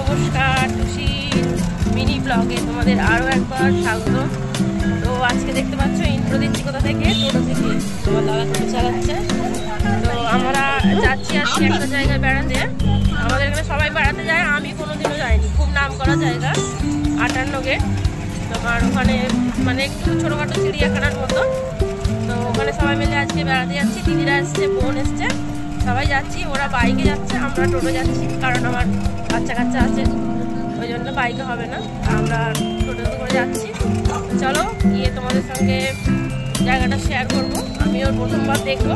নমস্কার, টুসি মিনি ব্লগে তোমাদের আরও একবার স্বাগত। তো আজকে দেখতে পাচ্ছ ইন্ট্রো দিচ্ছি কোথা থেকে, টোটো থেকে। তোমার দাদা টোটো চালাচ্ছে। তো আমরা যাচ্ছি আজকে একটা জায়গায় বেড়াতে। আমাদের এখানে সবাই বেড়াতে যায়, আমি কোনোদিনও যাইনি। খুব নাম করা জায়গা 58 গেট। তোমার ওখানে মানে একটু ছোটোখাটো চিড়িয়াখানার মতো। তো ওখানে সবাই মিলে আজকে বেড়াতে যাচ্ছি। দিদিরা এসছে, বোন এসছে, সবাই যাচ্ছি। ওরা বাইকে যাচ্ছে, আমরা টোটো যাচ্ছি, কারণ আমার বাচ্চা কাচ্চা আছে, ওই জন্য বাইকে হবে না, আমরা টোটোতে করে যাচ্ছি। চলো গিয়ে তোমাদের সঙ্গে জায়গাটা শেয়ার করবো। আমিও প্রথমবার দেখবো।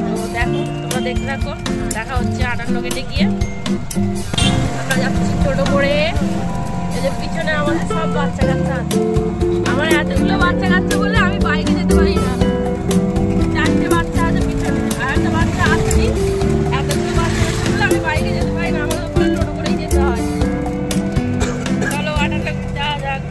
তো দেখো, তোমরা দেখতে থাকো। দেখা হচ্ছে 58 গেটে গিয়ে। আমরা যাচ্ছি টোটো করে। এই যে পিছনে আমাদের সব বাচ্চা কাচ্চা আছে। আমার এতগুলো বাচ্চা কাচ্চা বলে আমি বাইকে যেতে পারি না। 4টে বাচ্চা আছে পিছনে, আর একটা বাচ্চা আসেনি। এতগুলো বাচ্চা আছে বলে আমি বাইকে যেতে পারি না, আমাদের ওপরে টোটো করেই যেতে হয়। চলো 58 যাওয়া যাক।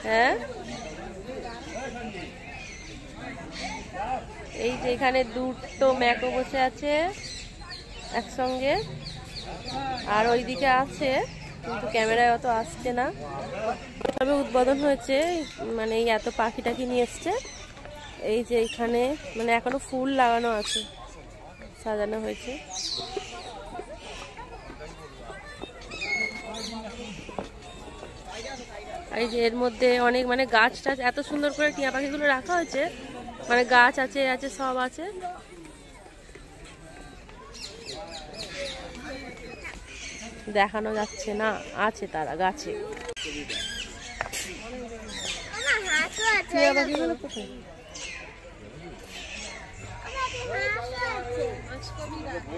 হ্যাঁ, এই যে এখানে দুটো ম্যাকও বসে আছে একসঙ্গে, আর ওইদিকে আছে কিন্তু ক্যামেরায় অত আসছে না। তবে উদ্বোধন হয়েছে, মানে এই এত পাখি টাকি নিয়ে এসছে। এই যে এখানে মানে এখনো ফুল লাগানো আছে, সাজানো হয়েছে। এই যে এর মধ্যে অনেক মানে গাছ টাছ এত সুন্দর করে টিয়া পাখিগুলো রাখা হয়েছে, মানে গাছ আছে আছে সব আছে। দেখানো যাচ্ছে না, আছে তারা গাছে। টিয়া পাখিগুলো কোথায়?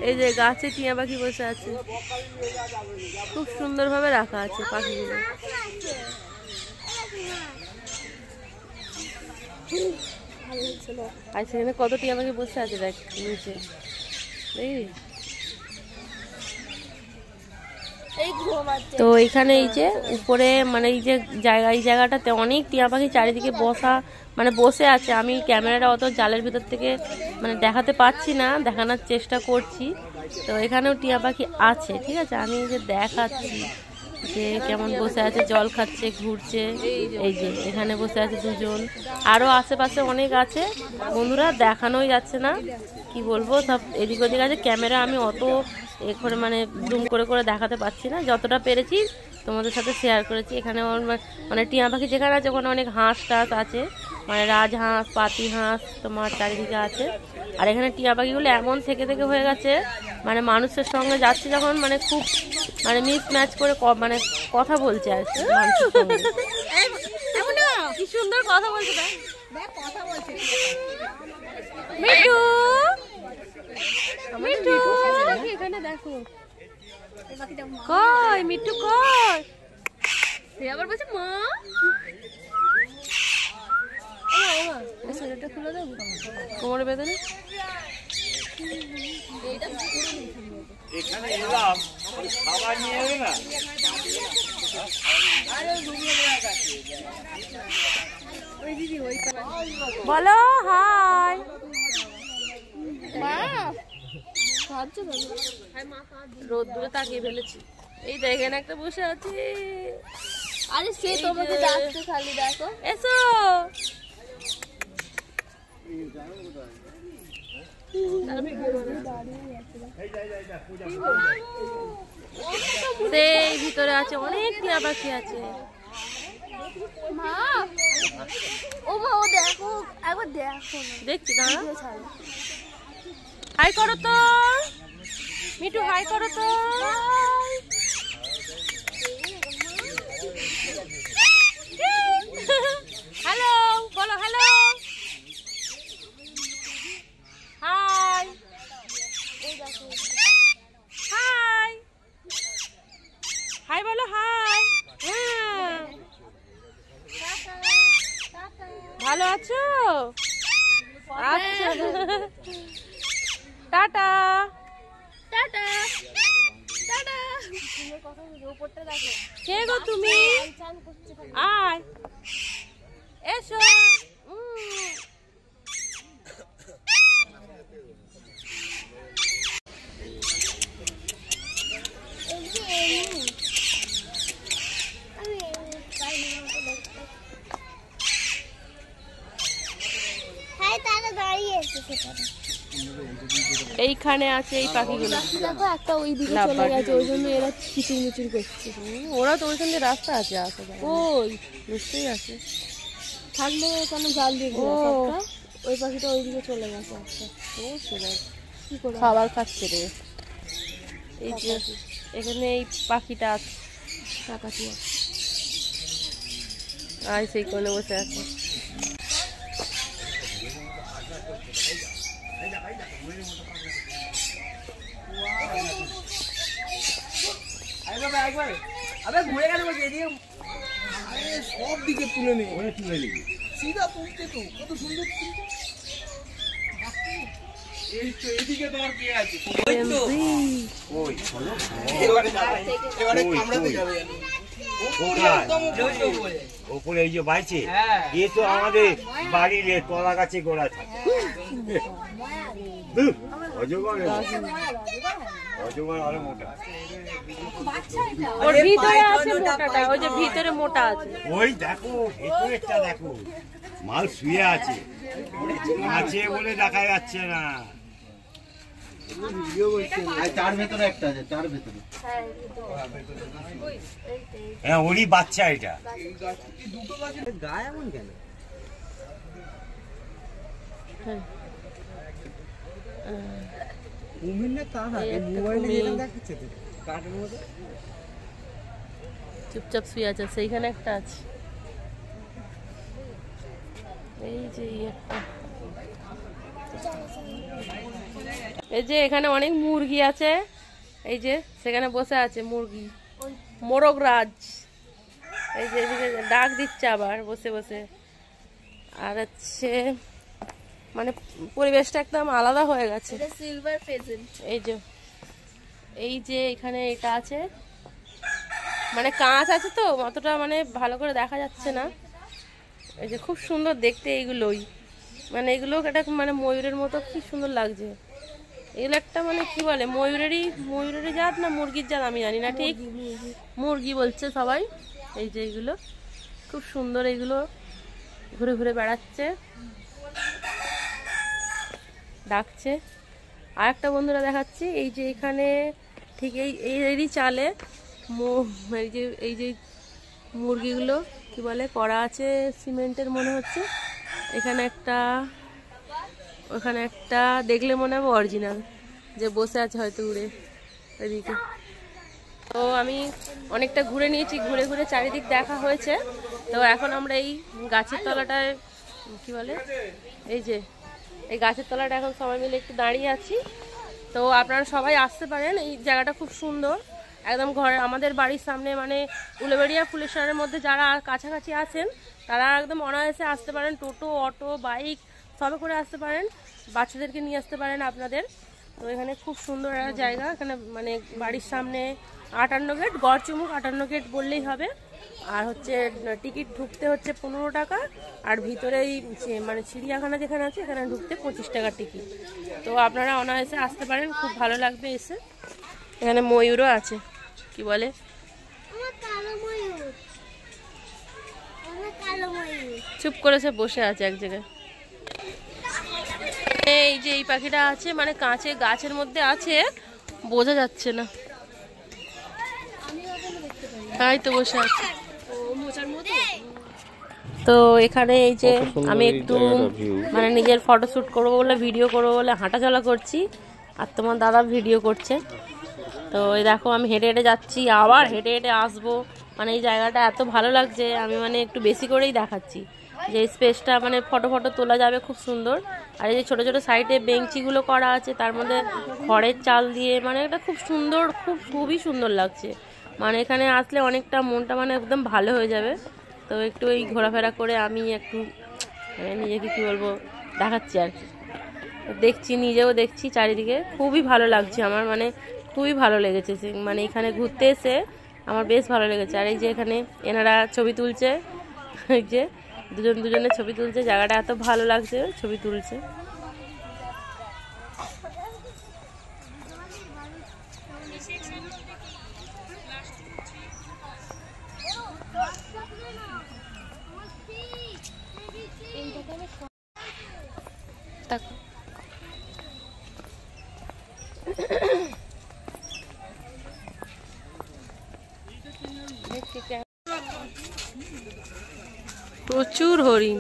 এই যে গাছে টিয়া পাখি বসে আছে, খুব সুন্দরভাবে রাখা আছে পাখিগুলো। আর সেখানে কত টিয়া পাখি বসে আছে দেখ নিচে, তো এখানে এই যে উপরে মানে এই যে এই জায়গাটাতে অনেক টিয়া পাখি চারিদিকে বসা মানে বসে আছে। আমি ক্যামেরাটা অত জালের ভিতর থেকে মানে দেখাতে পাচ্ছি না, দেখানোর চেষ্টা করছি। তো এখানেও টিয়া পাখি আছে, ঠিক আছে, আমি এই যে দেখাচ্ছি যে কেমন বসে আছে, জল খাচ্ছে, ঘুরছে। এই যে এখানে বসে আছে দুজন, আরো আশেপাশে অনেক আছে বন্ধুরা, দেখানোই যাচ্ছে না, কি বলবো, সব এদিক ওদিক আছে। ক্যামেরা আমি অত এখানে মানে জুম করে করে দেখাতে পারছি না, যতটা পেরেছি তোমাদের সাথে শেয়ার করেছি। এখানে মানে টিয়া পাখি যেখানে আছে ওখানে অনেক হাঁস টাস আছে, মানে রাজহাঁস, পাতি হাঁস তোমার চারিদিকে আছে। আর এখানে টিয়া পাখিগুলো এমন থেকে থেকে হয়ে গেছে, মানে মানুষের সঙ্গে যাচ্ছে যখন মানে খুব মানে মিস ম্যাচ করে মানে কথা বলছে আর কি মানুষের সঙ্গে। কি সুন্দর কথা বলছে, মিঠু মিঠু এখানে দেখো, কই মিঠু কই, আবার বলছে মা, খুলে দেবো কোমরে বেঁধে। বলো হাই, রোদ্দুরে তাকিয়ে ফেলেছি, এই দেখেন একটা বসে আছি। আরে সে তোমাকে ডাকছে, খালি দেখো, এসো। সেই ভিতরে আছে অনেক টিয়া পাখি আছে। দেখছি দাঁড়া, হাই করো তো মিঠু, হাই করো তো। হ্যালো বলো, হ্যালো হাই, হাই হাই বলো, হাই। ভালো আছো? আচ্ছা, টাটা টাটা টাটা। কে গো তুমি? আয় এসো। এইখানে আছে এই পাখিগুলো, দেখো একটা ওই দিকে চলে গেছে, ওই জন্য এরা চিচির মিচির করছে। ওরা তো ওইখান দিয়ে রাস্তা আছে, আসে ওই নিশ্চয়ই আছে, থাকলে কেন জাল দিয়ে ওই পাখিটা ওই দিকে চলে গেছে। কি করে খাবার খাচ্ছে রে? এই যে এখানে এই পাখিটা আছে, কাকাতিয়া, আর সেই কোণে বসে আছে। সব দিকে তুলে নে, তুলে নিবি সিধা তুলতে, তো কত সুন্দর তুলতে। এই তো এদিকে তোমার কে আছে? ওই এবারে কামড়াতে যাবে, ওপরে এই যে বাইছে, এ তো আমাদের বাড়ির কলা গাছে গোড়া থাকে। অজগর অজগর আরো মোটা, ওর ভিতরে আছে মোটাটা, ওই যে ভিতরে মোটা আছে, ওই দেখো ভেতরেরটা দেখো, মাল শুয়ে আছে, আছে বলে দেখা যাচ্ছে না। তার ভেতরে একটা আছে, তার ভেতরে, হ্যাঁ ওরই বাচ্চা এটা। দুটো গাছের গায়ে এমন কেন? চুপচাপ শুয়ে আছে, সেইখানে একটা আছে, এই যে একটা এই যে এখানে অনেক মুরগি আছে, এই যে সেখানে বসে আছে মুরগি, মোরগরাজ। এই যে এদিকে ডাক দিচ্ছে আবার বসে বসে। আর হচ্ছে মানে পরিবেশটা একদম আলাদা হয়ে গেছে। সিলভার ফেজেন্ট। এই যে এখানে এটা আছে, মানে কাঁচ আছে তো অতটা মানে ভালো করে দেখা যাচ্ছে না। এই যে খুব সুন্দর দেখতে এইগুলোই, মানে এগুলো একটা মানে ময়ূরের মতো কি সুন্দর লাগছে। এগুলো একটা মানে কি বলে ময়ূরেরই জাত না মুরগির জাত আমি জানি না ঠিক, মুরগি বলছে সবাই। এই যে এগুলো খুব সুন্দর, এগুলো ঘুরে ঘুরে বেড়াচ্ছে, ডাকছে। আর একটা বন্ধুরা দেখাচ্ছি, এই যে এখানে ঠিক এরই চালে এই যে মুরগিগুলো কি বলে করা আছে সিমেন্টের মনে হচ্ছে। এখানে ওখানে একটা দেখলে মনে হবে অরিজিনাল, যে বসে আছে হয়তো উড়ে ওইদিকে। তো আমি অনেকটা ঘুরে নিয়েছি, ঘুরে ঘুরে চারিদিক দেখা হয়েছে। তো এখন আমরা এই গাছের তলাটায় কি বলে, এই যে এই গাছের তলাটা এখন সবাই মিলে একটু দাঁড়িয়ে আছি। তো আপনারা সবাই আসতে পারেন, এই জায়গাটা খুব সুন্দর একদম। ঘরে আমাদের বাড়ির সামনে মানে উলেবেড়িয়া ফুলেশ্বরের মধ্যে যারা কাছাকাছি আছেন তারা একদম অনায়াসে আসতে পারেন। টোটো, অটো, বাইক সবে করে আসতে পারেন, বাচ্চাদেরকে নিয়ে আসতে পারেন আপনাদের। তো এখানে খুব সুন্দর একটা জায়গা, এখানে মানে বাড়ির সামনে 58 গেট, গড়চুমুক 58 গেট বললেই হবে। আর হচ্ছে টিকিট ঢুকতে হচ্ছে 15 টাকা, আর ভিতরেই মানে চিড়িয়াখানা যেখানে আছে এখানে ঢুকতে 25 টাকার টিকিট। তো আপনারা অনায়াসে আসতে পারেন, খুব ভালো লাগবে এসে। এখানে ময়ূরও আছে, কি বলে চুপ করে সে বসে আছে এক জায়গায়। এই যে এই পাখিটা আছে মানে কাঁচে গাছের মধ্যে আছে, বোঝা যাচ্ছে না, তাই তো বসে আছে। তো এখানে এই যে আমি একটু মানে নিজের ফটোশুট করবো বলে, ভিডিও করবো বলে হাঁটাচলা করছি, আর তোমার দাদা ভিডিও করছে। তো এই দেখো আমি হেঁটে হেঁটে যাচ্ছি, আবার হেঁটে হেঁটে আসবো। মানে এই জায়গাটা এত ভালো লাগছে, আমি মানে একটু বেশি করেই দেখাচ্ছি যে স্পেসটা মানে ফটো তোলা যাবে খুব সুন্দর। আর এই যে ছোটো ছোটো সাইডে বেঞ্চিগুলো করা আছে, তার মধ্যে খড়ের চাল দিয়ে, মানে এটা খুব সুন্দর, খুবই সুন্দর লাগছে। মানে এখানে আসলে অনেকটা মনটা মানে একদম ভালো হয়ে যাবে। তো একটু এই ঘোরাফেরা করে আমি একটু নিজেকে কি বলবো দেখাচ্ছি আর কি, দেখছি, নিজেও দেখছি চারিদিকে, খুবই ভালো লাগছে আমার, মানে খুবই ভালো লেগেছে। মানে এখানে ঘুরতে এসে আমার বেশ ভালো লেগেছে। আর এই যে এখানে এনারা ছবি তুলছে, এই যে দুজনে ছবি তুলছে, জায়গাটা এত ভালো লাগছে, ছবি তুলছে। প্রচুর হরিণ,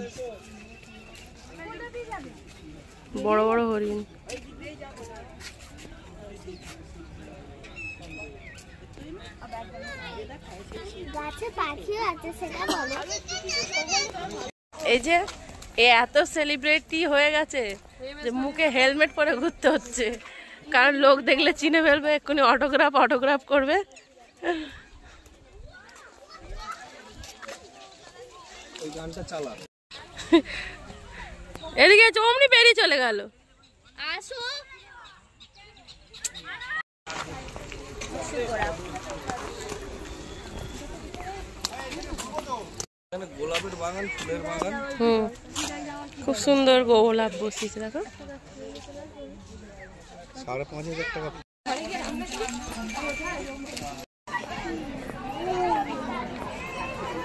বড় বড় হরিণ। এই যে এত সেলিব্রিটি হয়ে গেছে যে মুখে হেলমেট পরে ঘুরতে হচ্ছে, কারণ লোক দেখলে চিনে ফেলবে, এক্ষুনি অটোগ্রাফ করবে। এদিকে অমনি বেরিয়ে চলে গেল। আসো গোলাপের বাগান, ফুলের বাগান। খুব সুন্দর গোলাপ বসিয়েছে দেখো। 5,500 টাকা।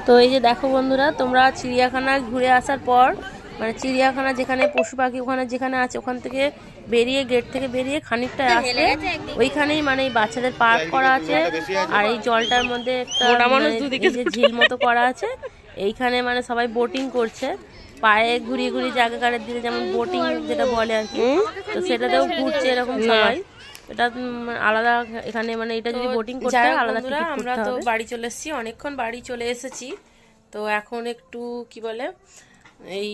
তো এই যে দেখো বন্ধুরা, তোমরা চিড়িয়াখানা ঘুরে আসার পর মানে চিড়িয়াখানা যেখানে পশু পাখি ওখানে যেখানে আছে ওখান থেকে বেরিয়ে, গেট থেকে বেরিয়ে খানিকটা আসলে ওইখানেই মানে এই বাচ্চাদের পার্ক করা আছে। আর এই জলটার মধ্যে একটা ঝিল মতো করা আছে, এইখানে মানে সবাই বোটিং করছে, পায়ে ঘুরিয়ে ঘুরিয়ে জায়গাকারের দিকে, যেমন বোটিং যেটা বলে আর কি। তো সেটাতেও ঘুরছে এরকম সবাই, এটা আলাদা এখানে মানে এটা যদি বোটিং করতে হয় আলাদা টিকিট করতে হবে। আমরা তো বাড়ি চলে এসেছি, অনেকক্ষণ বাড়ি চলে এসেছি। তো এখন একটু কি বলে এই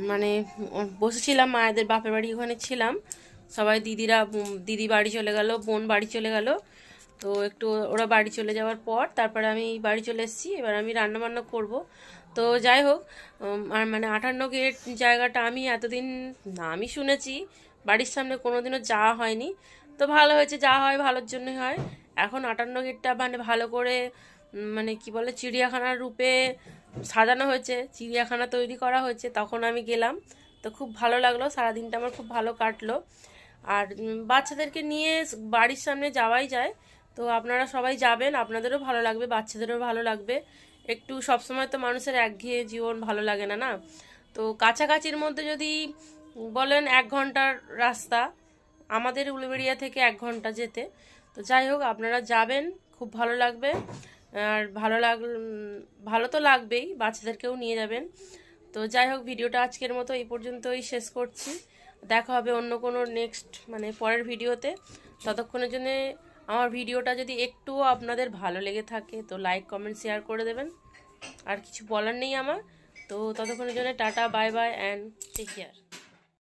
মানে বসেছিলাম, মায়েদের বাপের বাড়ি ওখানে ছিলাম, সবাই দিদি বাড়ি চলে গেল, বোন বাড়ি চলে গেল। তো একটু ওরা বাড়ি চলে যাওয়ার পর তারপরে আমি বাড়ি চলে এসেছি। এবার আমি রান্না বান্না করব। তো যাই হোক, আর মানে 58 গেট জায়গাটা আমি এতদিন আমি শুনেছি, বাড়ির সামনে কোনোদিনও যাওয়া হয়নি। তো ভালো হয়েছে, যা হয় ভালোর জন্যই হয়। এখন 58 গেটটা মানে ভালো করে মানে কি বলে চিড়িয়াখানার রূপে সাজানো হয়েছে, চিড়িয়াখানা তৈরি করা হয়েছে। তখন আমি গেলাম, তো খুব ভালো লাগলো, সারাদিনটা আমার খুব ভালো কাটলো। আর বাচ্চাদেরকে নিয়ে বাড়ির সামনে যাওয়াই যায়, তো আপনারা সবাই যাবেন, আপনাদেরও ভালো লাগবে, বাচ্চাদেরও ভালো লাগবে। একটু সবসময় তো মানুষের একঘেয়ে জীবন ভালো লাগে না, না? তো কাছাকাছির মধ্যে যদি বলেন 1 ঘন্টার রাস্তা, আমাদের উলুবেড়িয়া থেকে 1 ঘন্টা যেতে। তো যাই হোক, আপনারা যাবেন, খুব ভালো লাগবে। আর ভালো তো লাগবেই, বাচ্চাদেরকেও নিয়ে যাবেন। তো যাই হোক, ভিডিওটা আজকের মতো এই পর্যন্তই শেষ করছি। দেখা হবে অন্য কোনো নেক্সট মানে পরের ভিডিওতে। ততক্ষণের জন্য আমার ভিডিওটা যদি একটুও আপনাদের ভালো লেগে থাকে তো লাইক কমেন্ট শেয়ার করে দেবেন। আর কিছু বলার নেই আমার। তো ততক্ষণের জন্য tata, bye bye and take care.